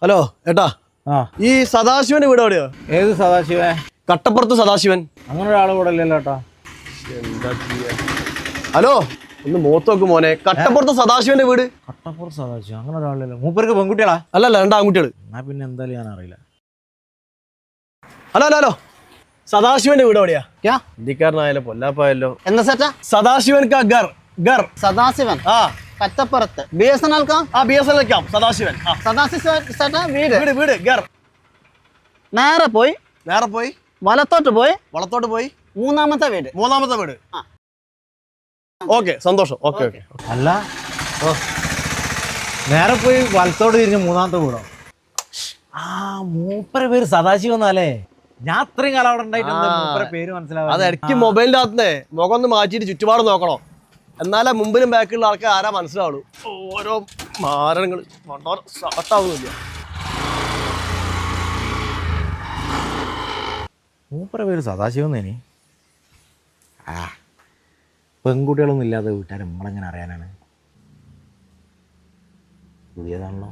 Hello ഏട്ടാ, ഈ സദാശിവന്റെ വീട് എവിടെയോ? ഏത് സദാശിവൻ? കട്ടപ്പുറത്ത് സദാശിവൻ. അങ്ങനെ ഒരാൾ ഇവിടെ ഇല്ലല്ലോ ഏട്ടാ. എന്താ ചെയ്യാ? ഹലോ, ഒന്ന് മോത്ത് നോക്ക് മോനെ. കട്ടപ്പുറത്ത് സദാശിവന്റെ വീട്. കട്ടപ്പുറത്ത് സദാശിവൻ അങ്ങനെ ഒരാളില്ലല്ലോ. മൂപ്പർക്ക് പെൺകുട്ടികളാ? അല്ലല്ല, രണ്ട് ആൺകുട്ടികൾ. എന്നാ പിന്നെ എന്തായാലും ഞാൻ അറിയില്ല. ഹലോ ഹലോ ഹലോ, സദാശിവന്റെ വീട് എവിടെയാ? क्या ഹിന്ദിക്കാരനായാലോ പൊല്ലാപ്പായല്ലോ. എന്താ സെറ്റാ? സദാശിവൻ കാ ഗർ ഗർ. സദാശിവൻ ആ കറ്റപ്പുറത്ത് BSNL കാ ആ BSNL കാം സദാശിവൻ. ആ സദാശിവൻ സെറ്റാ വീട്. വീട് വീട് ഗർ. നേരെ പോയി നേരെ പോയി വലത്തോട്ട് പോയി വളത്തോട്ട് പോയി മൂന്നാമത്തെ വീട്. മൂന്നാമത്തെ വീട്. ഓക്കെ, സന്തോഷം. Okay okay. അല്ല, നേരെ പോയി വലത്തോട് തിരിഞ്ഞ് മൂന്നാമത്തെ വീടോ? ആ, മൂപ്പരെ പേര് സദാശിവൻ എന്നാലേ. ഞാൻ അത്രയും കാലം അവിടെ ഉണ്ടായിട്ട് മൂപ്പരെ പേര് മനസ്സിലാവും. അത് ഇടയ്ക്ക് മൊബൈലിന്റെ അകത്തുനിന്ന് മുഖം ഒന്ന് മാറ്റിയിട്ട് ചുറ്റുപാട് നോക്കണം. എന്നാലേ മുമ്പിലും ബാക്കിലുള്ള ആൾക്കാർ ആരാ മനസ്സിലാവുള്ളൂ. ഓരോ മാരണങ്ങൾ ഷോർട്ടാവുന്നില്ല. മൂപ്പരെ പേര് സദാശിവൻ എന്നേനി. ആ, പെൺകുട്ടികളൊന്നും ഇല്ലാതെ വീട്ടുകാർ നമ്മളെങ്ങനെ അറിയാനാണ്? പുതിയതാണല്ലോ.